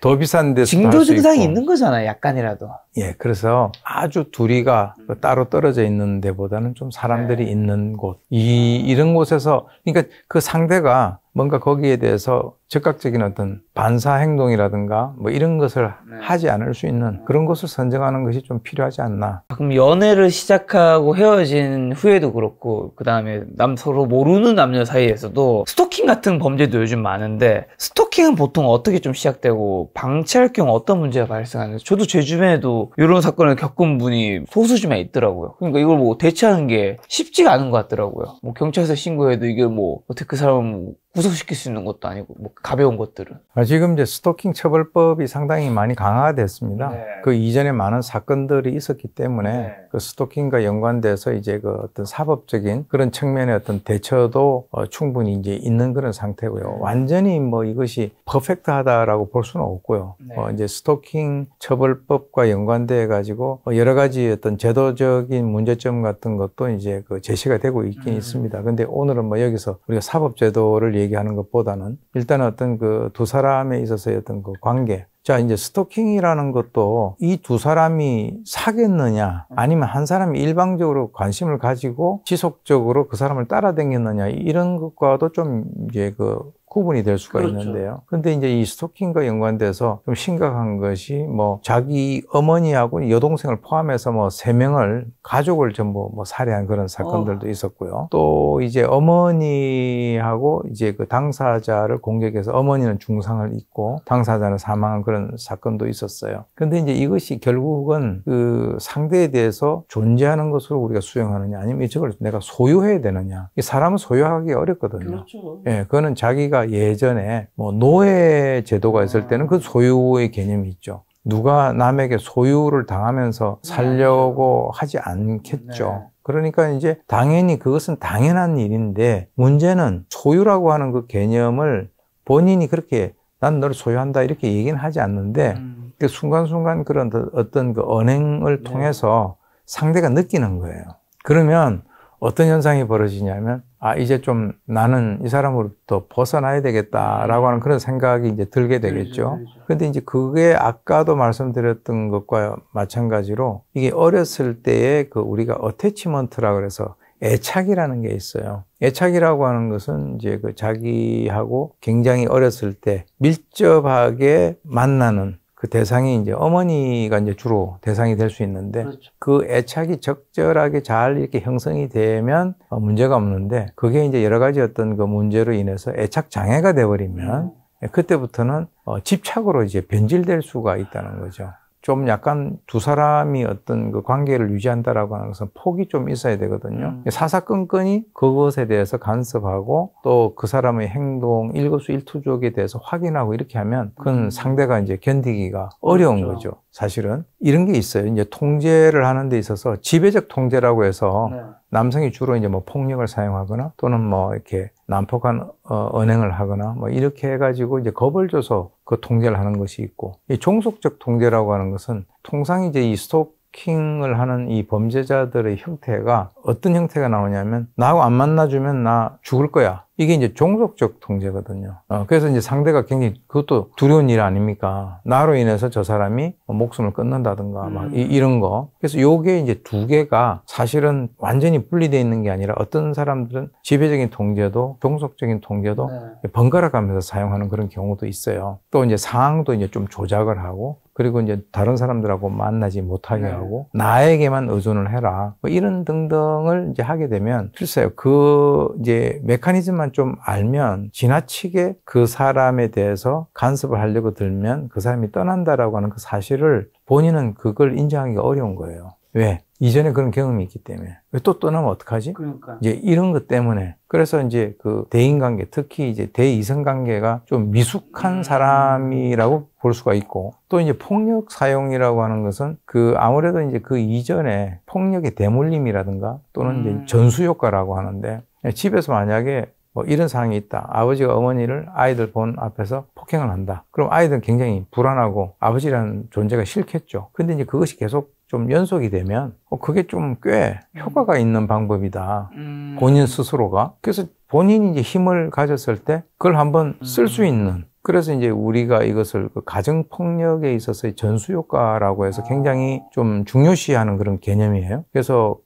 더 비싼 데서도 할 수 있고. 징조 증상이 있는 거잖아요, 약간이라도. 예, 그래서 아주 둘이가 따로 떨어져 있는 데보다는 좀 사람들이 있는 곳, 이런 곳에서, 그러니까 그 상대가 뭔가 거기에 대해서 적극적인 어떤 반사 행동이라든가 뭐 이런 것을 하지 않을 수 있는 그런 곳을 선정하는 것이 좀 필요하지 않나. 그럼 연애를 시작하고 헤어진 후에도 그렇고, 그 다음에 서로 모르는 남녀 사이에서도 스토킹 같은 범죄도 요즘 많은데, 스토킹은 보통 어떻게 좀 시작되고 방치할 경우 어떤 문제가 발생하는지. 저도 제 주변에도 이런 사건을 겪은 분이 소수지만 있더라고요. 그러니까 이걸 뭐 대처하는 게 쉽지가 않은 것 같더라고요. 뭐 경찰서 신고해도 이게 뭐 어떻게 그 사람은 구속시킬 수 있는 것도 아니고 뭐 가벼운 것들은. 지금 이제 스토킹 처벌법이 상당히 많이 강화가 됐습니다. 네. 그 이전에 많은 사건들이 있었기 때문에 네. 그 스토킹과 연관돼서 이제 그 어떤 사법적인 그런 측면의 어떤 대처도 충분히 이제 있는 그런 상태고요. 완전히 뭐 이것이 퍼펙트하다라고 볼 수는 없고요. 네. 이제 스토킹 처벌법과 연관돼 가지고 여러 가지 어떤 제도적인 문제점 같은 것도 이제 그 제시가 되고 있긴 있습니다. 근데 오늘은 뭐 여기서 우리가 사법제도를 얘기하는 것보다는 일단 어떤 그 두 사람에 있어서의 어떤 그 관계. 자, 이제 스토킹이라는 것도 이 두 사람이 사귀었느냐, 아니면 한 사람이 일방적으로 관심을 가지고 지속적으로 그 사람을 따라다녔느냐, 이런 것과도 좀 이제 그 구분이 될 수가 그렇죠. 있는데요. 근데 이제 이 스토킹과 연관돼서 좀 심각한 것이 뭐 자기 어머니하고 여동생을 포함해서 뭐 3명을 가족을 전부 뭐 살해한 그런 사건들도 있었고요. 또 이제 어머니하고 이제 그 당사자를 공격해서 어머니는 중상을 입고 당사자는 사망한 그런 사건도 있었어요. 근데 이제 이것이 결국은 그 상대에 대해서 존재하는 것으로 우리가 수용하느냐, 아니면 이쪽을 내가 소유해야 되느냐. 이 사람은 소유하기 어렵거든요. 그렇죠. 예, 그거는 자기가 예전에 뭐 노예 제도가 있을 때는 그 소유의 개념이 있죠. 누가 남에게 소유를 당하면서 살려고 하지 않겠죠. 네. 그러니까 이제 당연히 그것은 당연한 일인데, 문제는 소유라고 하는 그 개념을 본인이 그렇게 난 너를 소유한다 이렇게 얘기는 하지 않는데 그 순간순간 그런 어떤 그 언행을 통해서 상대가 느끼는 거예요. 그러면 어떤 현상이 벌어지냐면, 이제 좀 나는 이 사람으로부터 벗어나야 되겠다라고 하는 그런 생각이 이제 들게 되겠죠. 근데 이제 그게 아까도 말씀드렸던 것과 마찬가지로 이게 어렸을 때의 그 우리가 어태치먼트라 그래서 애착이라는 게 있어요. 애착이라고 하는 것은 이제 그 자기하고 굉장히 어렸을 때 밀접하게 만나는 그 대상이 이제 어머니가 이제 주로 대상이 될 수 있는데, 그렇죠. 그 애착이 적절하게 잘 이렇게 형성이 되면 문제가 없는데, 그게 이제 여러 가지 어떤 그 문제로 인해서 애착 장애가 돼버리면 그때부터는 집착으로 이제 변질될 수가 있다는 거죠. 좀 약간 두 사람이 어떤 그 관계를 유지한다라고 하는 것은 폭이 좀 있어야 되거든요. 사사건건이 그것에 대해서 간섭하고 또 그 사람의 행동, 일거수일투족에 대해서 확인하고 이렇게 하면 그건 상대가 이제 견디기가 어려운 그렇죠. 거죠. 사실은 이런 게 있어요. 이제 통제를 하는 데 있어서 지배적 통제라고 해서 남성이 주로 이제 뭐 폭력을 사용하거나 또는 뭐 이렇게 난폭한 언행을 하거나 뭐 이렇게 해가지고 이제 겁을 줘서 그 통제를 하는 것이 있고, 이 종속적 통제라고 하는 것은 통상 이제 이 스토킹을 하는 이 범죄자들의 형태가 어떤 형태가 나오냐면, 나하고 안 만나주면 나 죽을 거야. 이게 이제 종속적 통제거든요. 그래서 이제 상대가 굉장히 그것도 두려운 일 아닙니까? 나로 인해서 저 사람이 목숨을 끊는다든가 막 이런 거. 그래서 요게 이제 두 개가 사실은 완전히 분리되어 있는 게 아니라 어떤 사람들은 지배적인 통제도 종속적인 통제도 번갈아 가면서 사용하는 그런 경우도 있어요. 또 이제 상황도 이제 좀 조작을 하고, 그리고 이제 다른 사람들하고 만나지 못하게 하고 나에게만 의존을 해라. 뭐 이런 등등을 이제 하게 되면, 글쎄요, 그 이제 메커니즘만 좀 알면 지나치게 그 사람에 대해서 간섭을 하려고 들면 그 사람이 떠난다라고 하는 그 사실을 본인은 그걸 인정하기가 어려운 거예요. 왜? 이전에 그런 경험이 있기 때문에. 왜 또 떠나면 어떡하지? 그러니까. 이제 이런 것 때문에. 그래서 이제 그 대인관계, 특히 이제 대이성관계가 좀 미숙한 사람이라고 볼 수가 있고, 또 이제 폭력 사용이라고 하는 것은 그 아무래도 이제 그 이전에 폭력의 대물림이라든가 또는 이제 전수효과라고 하는데, 집에서 만약에 뭐 이런 상황이 있다. 아버지가 어머니를 아이들 본 앞에서 폭행을 한다. 그럼 아이들은 굉장히 불안하고 아버지라는 존재가 싫겠죠. 근데 이제 그것이 계속 좀 연속이 되면 그게 좀 꽤 효과가 있는 방법이다. 본인 스스로가. 그래서 본인이 이제 힘을 가졌을 때 그걸 한번 쓸 수 있는. 그래서 이제 우리가 이것을 그 가정폭력에 있어서의 전수효과라고 해서 굉장히 좀 중요시하는 그런 개념이에요. 그래서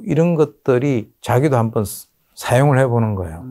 이런 것들이 자기도 한번 사용을 해보는 거예요.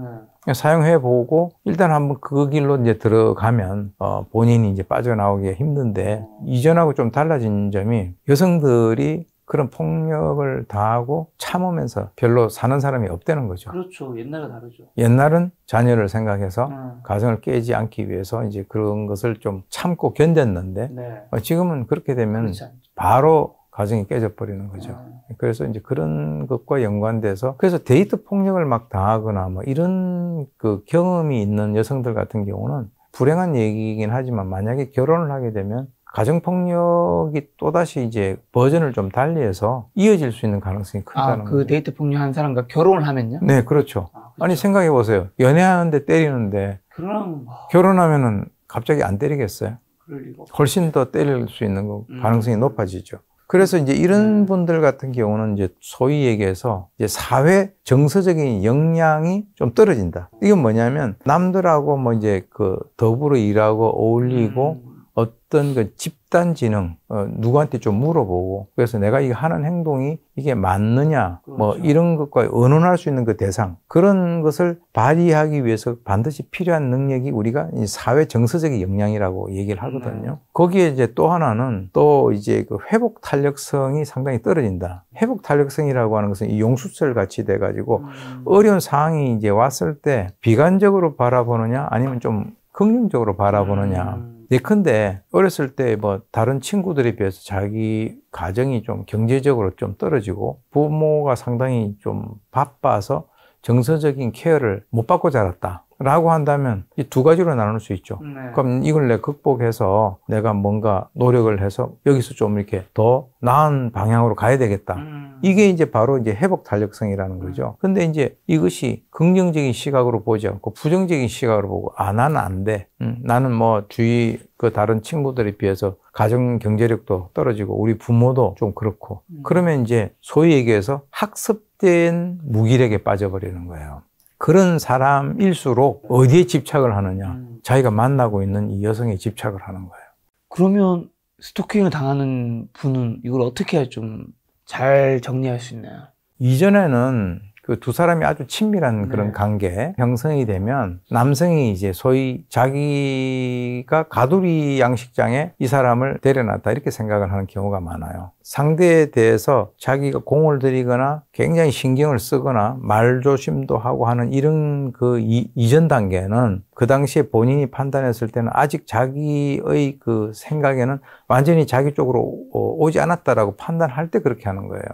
사용해보고 일단 한번 그 길로 이제 들어가면 본인이 이제 빠져나오기가 힘든데, 이전하고 좀 달라진 점이 여성들이 그런 폭력을 당하고 참으면서 별로 사는 사람이 없다는 거죠. 그렇죠. 옛날과 다르죠. 옛날은 자녀를 생각해서 가정을 깨지 않기 위해서 이제 그런 것을 좀 참고 견뎠는데 지금은 그렇게 되면 바로 가정이 깨져버리는 거죠. 그래서 이제 그런 것과 연관돼서 그래서 데이트 폭력을 막 당하거나 뭐 이런 그 경험이 있는 여성들 같은 경우는 불행한 얘기이긴 하지만 만약에 결혼을 하게 되면 가정폭력이 또다시 이제 버전을 좀 달리해서 이어질 수 있는 가능성이 크다는 거예요. 그 데이트 폭력한 사람과 결혼을 하면요? 네, 그렇죠. 그렇죠. 아니, 생각해 보세요. 연애하는데 때리는데 그럼 결혼하면은 갑자기 안 때리겠어요? 그럴 리가 없어. 훨씬 더 때릴 수 있는 가능성이 높아지죠. 그래서 이제 이런 분들 같은 경우는 이제 소위 얘기해서 이제 사회 정서적인 역량이 좀 떨어진다. 이건 뭐냐면 남들하고 뭐 이제 그 더불어 일하고 어울리고 어떤 그 집단 지능, 누구한테 좀 물어보고, 그래서 내가 이거 하는 행동이 이게 맞느냐, 그렇죠. 뭐 이런 것과 의논할 수 있는 그 대상, 그런 것을 발휘하기 위해서 반드시 필요한 능력이 우리가 이 사회 정서적인 역량이라고 얘기를 하거든요. 거기에 이제 또 하나는 또 이제 그 회복 탄력성이 상당히 떨어진다. 회복 탄력성이라고 하는 것은 이 용수철 같이 돼가지고 어려운 상황이 이제 왔을 때 비관적으로 바라보느냐, 아니면 좀 긍정적으로 바라보느냐. 예컨대 어렸을 때 뭐 다른 친구들에 비해서 자기 가정이 좀 경제적으로 좀 떨어지고 부모가 상당히 좀 바빠서 정서적인 케어를 못 받고 자랐다 라고 한다면 이 두 가지로 나눌 수 있죠. 그럼 이걸 내가 극복해서 내가 뭔가 노력을 해서 여기서 좀 이렇게 더 나은 방향으로 가야 되겠다. 이게 이제 바로 이제 회복 탄력성이라는 거죠. 근데 이제 이것이 긍정적인 시각으로 보지 않고 부정적인 시각으로 보고, 나는 안 돼. 나는 뭐 주위 그 다른 친구들에 비해서 가정 경제력도 떨어지고 우리 부모도 좀 그렇고, 그러면 이제 소위 얘기해서 학습된 무기력에 빠져버리는 거예요. 그런 사람일수록 어디에 집착을 하느냐, 자기가 만나고 있는 이 여성에 집착을 하는 거예요. 그러면 스토킹을 당하는 분은 이걸 어떻게 좀 잘 정리할 수 있나요? 이전에는 그 두 사람이 아주 친밀한 그런 관계 형성이 되면 남성이 이제 소위 자기가 가두리 양식장에 이 사람을 데려놨다 이렇게 생각을 하는 경우가 많아요. 상대에 대해서 자기가 공을 들이거나 굉장히 신경을 쓰거나 말조심도 하고 하는 이런 그 이전 단계는 그 당시에 본인이 판단했을 때는 아직 자기의 그 생각에는 완전히 자기 쪽으로 오지 않았다라고 판단할 때 그렇게 하는 거예요.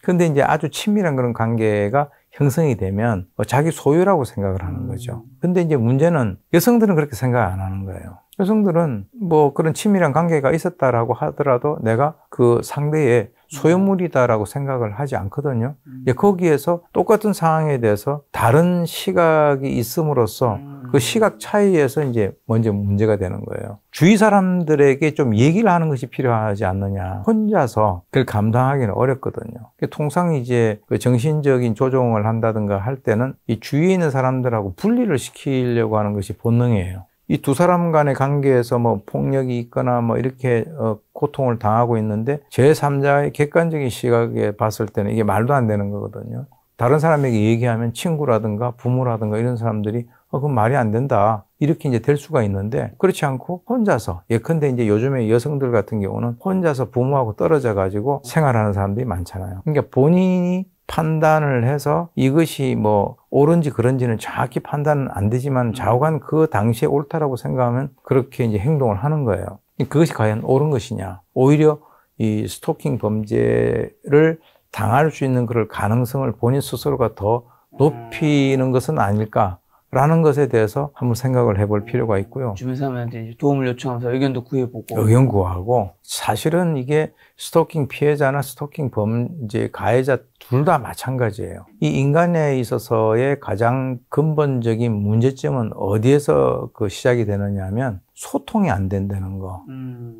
근데 이제 아주 친밀한 그런 관계가 형성이 되면 자기 소유라고 생각을 하는 거죠. 근데 이제 문제는 여성들은 그렇게 생각 안 하는 거예요. 여성들은 뭐 그런 친밀한 관계가 있었다라고 하더라도 내가 그 상대의 소유물이다라고 생각을 하지 않거든요. 거기에서 똑같은 상황에 대해서 다른 시각이 있음으로써 그 시각 차이에서 이제 먼저 문제가 되는 거예요. 주위 사람들에게 좀 얘기를 하는 것이 필요하지 않느냐. 혼자서 그걸 감당하기는 어렵거든요. 통상 이제 그 정신적인 조정을 한다든가 할 때는 이 주위에 있는 사람들하고 분리를 시키려고 하는 것이 본능이에요. 이 두 사람 간의 관계에서 뭐 폭력이 있거나 뭐 이렇게 고통을 당하고 있는데 제3자의 객관적인 시각에 봤을 때는 이게 말도 안 되는 거거든요. 다른 사람에게 얘기하면 친구라든가 부모라든가 이런 사람들이 그건 말이 안 된다. 이렇게 이제 될 수가 있는데 그렇지 않고 혼자서, 예컨대 이제 요즘에 여성들 같은 경우는 혼자서 부모하고 떨어져 가지고 생활하는 사람들이 많잖아요. 그러니까 본인이 판단을 해서 이것이 뭐 옳은지 그런지는 정확히 판단은 안 되지만 좌우간 그 당시에 옳다라고 생각하면 그렇게 이제 행동을 하는 거예요. 그것이 과연 옳은 것이냐. 오히려 이 스토킹 범죄를 당할 수 있는 그럴 가능성을 본인 스스로가 더 높이는 것은 아닐까라는 것에 대해서 한번 생각을 해볼 필요가 있고요. 주변 사람한테 도움을 요청하면서 의견도 구해보고. 의견 구하고, 사실은 이게 스토킹 피해자나 스토킹 범죄 가해자 둘 다 마찬가지예요. 이 인간에 있어서의 가장 근본적인 문제점은 어디에서 그 시작이 되느냐 하면 소통이 안 된다는 거.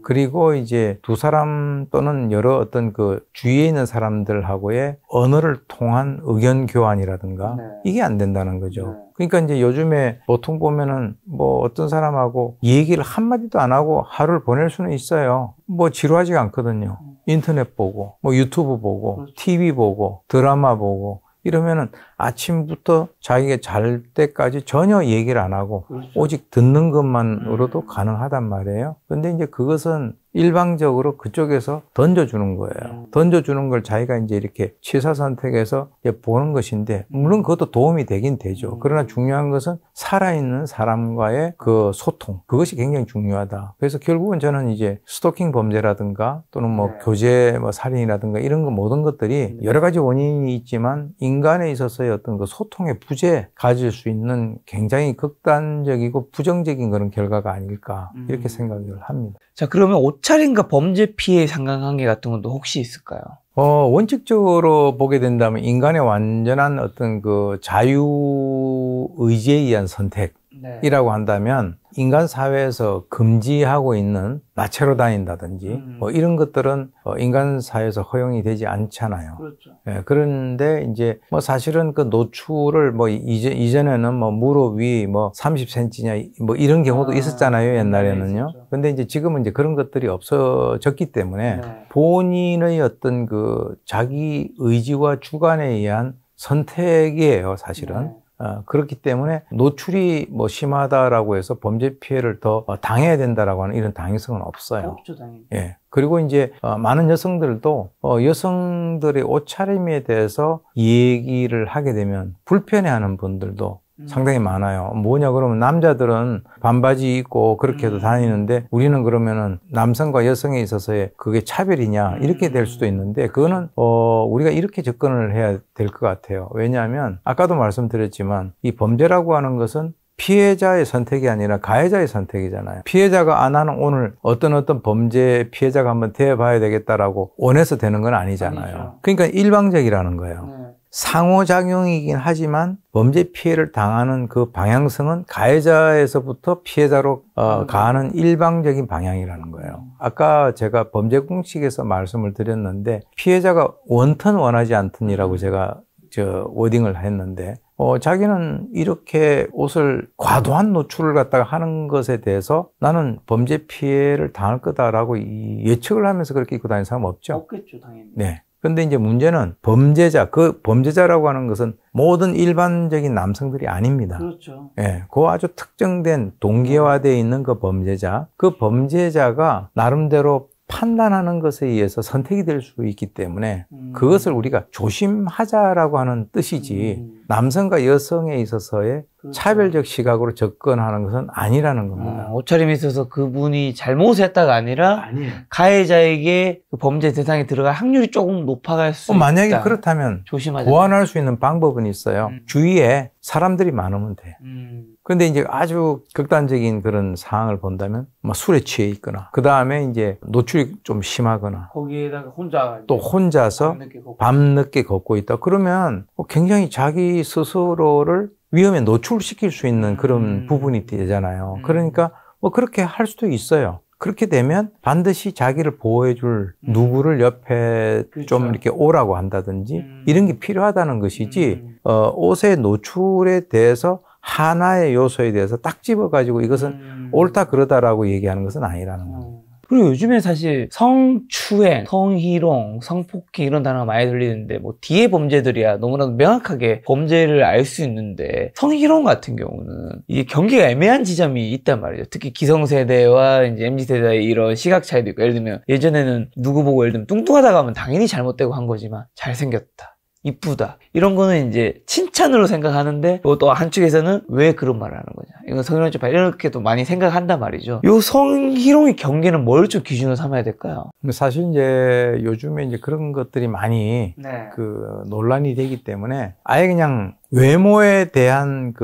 그리고 이제 두 사람 또는 여러 어떤 그 주위에 있는 사람들하고의 언어를 통한 의견 교환이라든가 이게 안 된다는 거죠. 그러니까 이제 요즘에 보통 보면은 뭐 어떤 사람하고 얘기를 한마디도 안 하고 하루를 보낼 수는 있어요. 뭐 지루하지가 않거든요. 인터넷 보고, 뭐 유튜브 보고, TV 보고, 드라마 보고, 이러면은 아침부터 자기가 잘 때까지 전혀 얘기를 안 하고 오직 듣는 것만으로도 가능하단 말이에요. 근데 이제 그것은 일방적으로 그쪽에서 던져주는 거예요. 던져주는 걸 자기가 이제 이렇게 취사 선택해서 보는 것인데, 물론 그것도 도움이 되긴 되죠. 그러나 중요한 것은 살아있는 사람과의 그 소통, 그것이 굉장히 중요하다. 그래서 결국은 저는 이제 스토킹 범죄라든가 또는 뭐 교제 뭐 살인이라든가 이런 거 모든 것들이 여러 가지 원인이 있지만 인간에 있어서의 어떤 그 소통의 부재 가질 수 있는 굉장히 극단적이고 부정적인 그런 결과가 아닐까 이렇게 생각을 합니다. 자, 그러면 옷차림과 범죄 피해 상관관계 같은 것도 혹시 있을까요? 원칙적으로 보게 된다면 인간의 완전한 어떤 그 자유의지에 의한 선택이라고 한다면 인간 사회에서 금지하고 있는 나체로 다닌다든지 뭐 이런 것들은 인간 사회에서 허용이 되지 않잖아요. 그렇죠. 예, 그런데 이제 뭐 사실은 그 노출을 뭐 이전에는 뭐 무릎 위 뭐 30cm냐 뭐 이런 경우도 있었잖아요, 옛날에는요. 근데 이제 지금은 이제 그런 것들이 없어졌기 때문에 본인의 어떤 그 자기 의지와 주관에 의한 선택이에요, 사실은. 그렇기 때문에 노출이 뭐 심하다라고 해서 범죄 피해를 더 당해야 된다라고 하는 이런 당위성은 없어요. 없죠, 당연히. 예. 그리고 이제 많은 여성들도 여성들의 옷차림에 대해서 얘기를 하게 되면 불편해하는 분들도 상당히 많아요. 뭐냐 그러면 남자들은 반바지 입고 그렇게 해도 다니는데 우리는 그러면은 남성과 여성에 있어서의 그게 차별이냐 이렇게 될 수도 있는데 그거는 우리가 이렇게 접근을 해야 될 것 같아요. 왜냐하면 아까도 말씀드렸지만 이 범죄라고 하는 것은 피해자의 선택이 아니라 가해자의 선택이잖아요. 피해자가 나는 오늘 어떤 범죄 피해자가 한번 되어봐야 되겠다라고 원해서 되는 건 아니잖아요. 아니죠. 그러니까 일방적이라는 거예요. 상호작용이긴 하지만 범죄 피해를 당하는 그 방향성은 가해자에서부터 피해자로 가는 일방적인 방향이라는 거예요. 아까 제가 범죄 공식에서 말씀을 드렸는데 피해자가 원턴 원하지 않던이라고 제가 워딩을 했는데 자기는 이렇게 옷을 과도한 노출을 갖다가 하는 것에 대해서 나는 범죄 피해를 당할 거다라고 예측을 하면서 그렇게 입고 다니는 사람은 없죠. 없겠죠, 당연히. 네. 근데 이제 문제는 그 범죄자라고 하는 것은 모든 일반적인 남성들이 아닙니다. 그렇죠. 예, 그 아주 특정된 동기화되어 있는 그 범죄자가 나름대로 판단하는 것에 의해서 선택이 될 수 있기 때문에 그것을 우리가 조심하자라고 하는 뜻이지 남성과 여성에 있어서의 그렇죠. 차별적 시각으로 접근하는 것은 아니라는 겁니다. 옷차림에 있어서 그분이 잘못했다가 아니라 아니에요. 가해자에게 그 범죄 대상에 들어갈 확률이 조금 높아갈 수 있다. 만약에 그렇다면 조심하자. 보완할 수 있는 방법은 있어요. 주위에 사람들이 많으면 돼. 근데 이제 아주 극단적인 그런 상황을 본다면 막 술에 취해 있거나 그 다음에 이제 노출이 좀 심하거나 거기에다가 혼자서 밤늦게 걷고 있다. 그러면 굉장히 자기 스스로를 위험에 노출시킬 수 있는 그런 부분이 되잖아요. 그러니까 뭐 그렇게 할 수도 있어요. 그렇게 되면 반드시 자기를 보호해줄 누구를 옆에 그렇죠. 좀 이렇게 오라고 한다든지 이런 게 필요하다는 것이지 옷의 노출에 대해서 하나의 요소에 대해서 딱 집어가지고 이것은 옳다 그러다라고 얘기하는 것은 아니라는 겁니다. 그리고 요즘에 사실 성추행, 성희롱, 성폭행 이런 단어가 많이 들리는데 뭐 뒤에 범죄들이야 너무나도 명확하게 범죄를 알 수 있는데 성희롱 같은 경우는 이게 경계가 애매한 지점이 있단 말이죠. 특히 기성세대와 이제 MZ세대의 이런 시각 차이도 있고 예를 들면 예전에는 누구 보고 예를 들면 뚱뚱하다고 하면 당연히 잘못되고 한 거지만 잘생겼다. 이쁘다. 이런 거는 이제 칭찬으로 생각하는데 또 한쪽에서는 왜 그런 말을 하는 거냐. 이건 성희롱 좀 이렇게 또 많이 생각한단 말이죠. 요 성희롱의 경계는 뭘 좀 기준으로 삼아야 될까요? 사실 이제 요즘에 이제 그런 것들이 많이 그 논란이 되기 때문에 아예 그냥 외모에 대한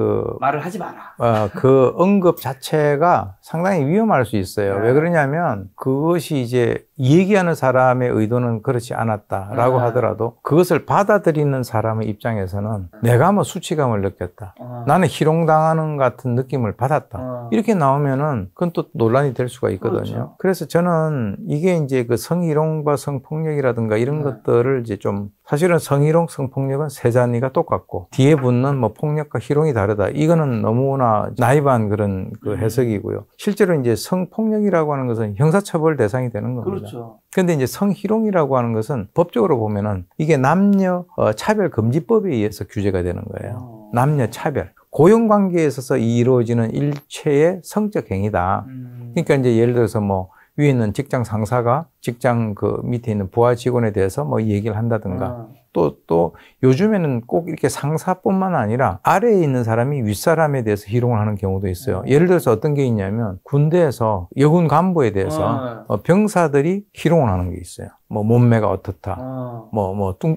말을 하지 마라. 그 언급 자체가 상당히 위험할 수 있어요. 왜 그러냐면 그것이 이제 얘기하는 사람의 의도는 그렇지 않았다라고 하더라도 그것을 받아들이는 사람의 입장에서는 내가 뭐 수치감을 느꼈다. 나는 희롱당하는 같은 느낌을 받았다. 이렇게 나오면은 그건 또 논란이 될 수가 있거든요. 그렇죠. 그래서 저는 이게 이제 그 성희롱과 성폭력이라든가 이런 것들을 이제 좀 사실은 성희롱, 성폭력은 세 단위가 똑같고 뒤에 붙는 뭐 폭력과 희롱이 다르다. 이거는 너무나 나이브한 그런 그 해석이고요. 실제로 이제 성폭력이라고 하는 것은 형사처벌 대상이 되는 겁니다. 그렇죠. 근데 이제 성희롱이라고 하는 것은 법적으로 보면은 이게 남녀 차별금지법에 의해서 규제가 되는 거예요. 남녀 차별. 고용관계에 있어서 이루어지는 일체의 성적 행위다. 그러니까 이제 예를 들어서 뭐 위에 있는 직장 상사가 직장 그 밑에 있는 부하 직원에 대해서 뭐 얘기를 한다든가 또 요즘에는 꼭 이렇게 상사뿐만 아니라 아래에 있는 사람이 윗사람에 대해서 희롱을 하는 경우도 있어요. 예를 들어서 어떤 게 있냐면 군대에서 여군 간부에 대해서 병사들이 희롱을 하는 게 있어요. 뭐 몸매가 어떻다.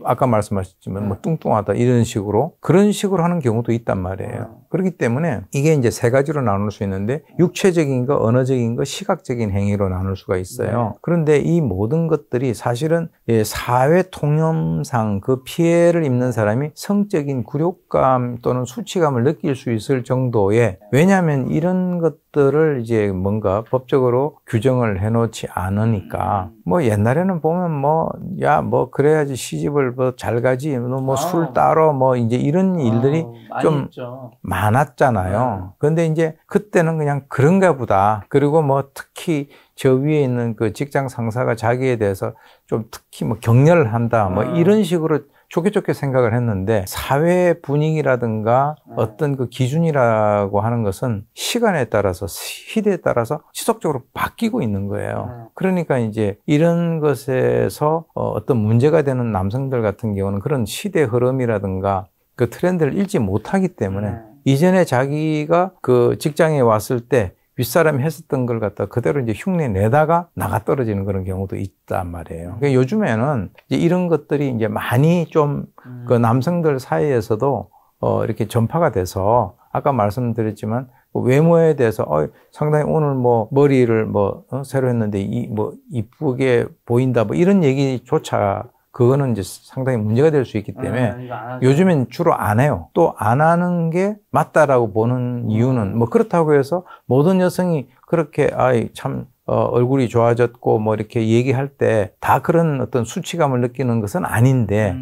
아까 말씀하셨지만 뭐 뚱뚱하다 이런 식으로 그런 식으로 하는 경우도 있단 말이에요. 그렇기 때문에 이게 이제 세 가지로 나눌 수 있는데 육체적인 거, 언어적인 거, 시각적인 행위로 나눌 수가 있어요. 그런데 이 모든 것들이 사실은 사회 통념상 그 피해를 입는 사람이 성적인 굴욕감 또는 수치감을 느낄 수 있을 정도의 왜냐하면 이런 것들을 이제 뭔가 법적으로 규정을 해놓지 않으니까 뭐 옛날에는 보면 뭐 그래야지 시집을 뭐 잘 가지 뭐 술 따러 뭐 이제 이런 일들이 좀 있죠. 많았잖아요. 그런데 이제 그때는 그냥 그런가 보다. 그리고 뭐 특히 저 위에 있는 그 직장 상사가 자기에 대해서 좀 특히 뭐 격려를 한다 뭐 이런 식으로 좋게 좋게 생각을 했는데 사회 분위기라든가 어떤 그 기준이라고 하는 것은 시간에 따라서 시대에 따라서 지속적으로 바뀌고 있는 거예요. 그러니까 이제 이런 것에서 어떤 문제가 되는 남성들 같은 경우는 그런 시대 흐름이라든가 그 트렌드를 읽지 못하기 때문에 이전에 자기가 그 직장에 왔을 때 윗사람이 했었던 걸 갖다 그대로 이제 흉내 내다가 나가 떨어지는 그런 경우도 있단 말이에요. 그러니까 요즘에는 이제 이런 것들이 이제 많이 좀 그 남성들 사이에서도 이렇게 전파가 돼서 아까 말씀드렸지만 외모에 대해서 상당히 오늘 뭐 머리를 새로 했는데 이쁘게 보인다 뭐 이런 얘기조차 그거는 이제 상당히 문제가 될 수 있기 때문에 요즘엔 주로 안 해요. 또 안 하는 게 맞다라고 보는 이유는 뭐 그렇다고 해서 모든 여성이 그렇게 참 얼굴이 좋아졌고 뭐 이렇게 얘기할 때 다 그런 어떤 수치감을 느끼는 것은 아닌데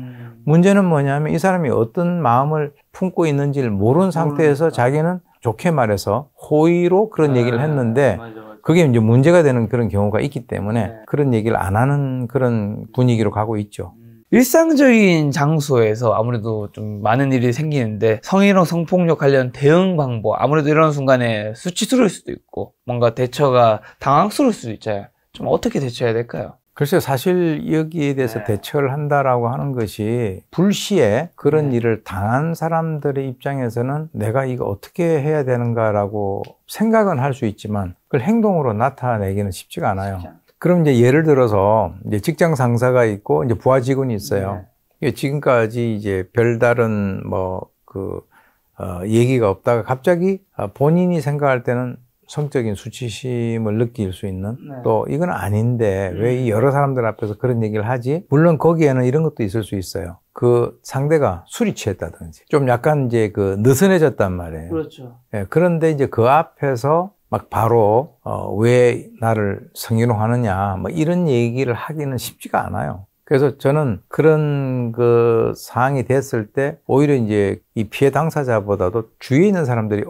문제는 뭐냐면 이 사람이 어떤 마음을 품고 있는지를 모르는 상태에서 자기는 좋게 말해서 호의로 그런 얘기를 했는데 그게 이제 문제가 되는 그런 경우가 있기 때문에 그런 얘기를 안 하는 그런 분위기로 가고 있죠. 일상적인 장소에서 아무래도 좀 많은 일이 생기는데 성희롱, 성폭력 관련 대응 방법 아무래도 이런 순간에 수치스러울 수도 있고 뭔가 대처가 당황스러울 수도 있잖아요. 좀 어떻게 대처해야 될까요? 글쎄요, 사실 여기에 대해서 대처를 한다라고 하는 것이 불시에 그런 일을 당한 사람들의 입장에서는 내가 이거 어떻게 해야 되는가라고 생각은 할 수 있지만 그걸 행동으로 나타내기는 쉽지가 않아요. 그럼 이제 예를 들어서 이제 직장 상사가 있고 이제 부하 직원이 있어요. 지금까지 이제 별다른 얘기가 없다가 갑자기 본인이 생각할 때는 성적인 수치심을 느낄 수 있는 또 이건 아닌데 왜 이 여러 사람들 앞에서 그런 얘기를 하지? 물론 거기에는 이런 것도 있을 수 있어요. 그 상대가 술이 취했다든지 좀 약간 이제 느슨해졌단 말이에요. 그렇죠. 그런데 이제 그 앞에서 막 바로 왜 나를 성희롱하느냐 뭐 이런 얘기를 하기는 쉽지가 않아요. 그래서 저는 그런 그 상황이 됐을 때 오히려 이제 이 피해 당사자보다도 주위에 있는 사람들이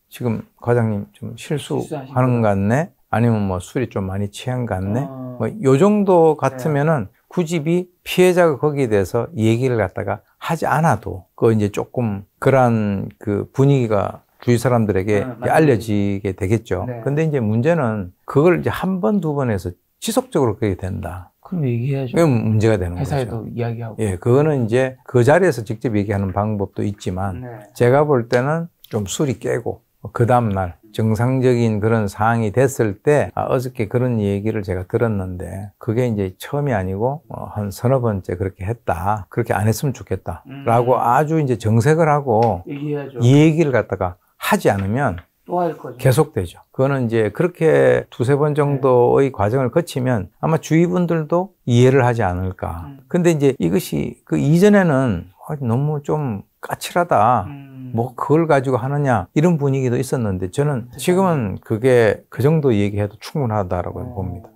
지금 과장님 좀 실수하는 것 같네? 아니면 뭐 술이 좀 많이 취한 것 같네? 뭐 요 정도 같으면은 굳이 피해자가 거기에 대해서 얘기를 갖다가 하지 않아도 그 이제 조금 그러한 그 분위기가 주위 사람들에게 알려지게 되겠죠. 근데 이제 문제는 그걸 이제 한 번, 두 번 해서 지속적으로 그렇게 된다. 그럼 얘기해야죠. 그럼 문제가 되는 회사에도 거죠. 이야기하고. 그거는 이제 그 자리에서 직접 얘기하는 방법도 있지만 제가 볼 때는 좀 술이 깨고 그 다음날 정상적인 그런 상황이 됐을 때 어저께 그런 얘기를 제가 들었는데 그게 이제 처음이 아니고 한 서너 번째 그렇게 했다. 그렇게 안 했으면 좋겠다. 라고 아주 이제 정색을 하고 얘기해야죠. 이 얘기를 갖다가 하지 않으면 또 할 거죠. 계속되죠. 그거는 이제 그렇게 두세 번 정도의 과정을 거치면 아마 주위 분들도 이해를 하지 않을까. 근데 이제 이것이 그 이전에는 너무 좀 까칠하다. 뭐 그걸 가지고 하느냐 이런 분위기도 있었는데 저는 지금은 그게 그 정도 얘기해도 충분하다라고 봅니다.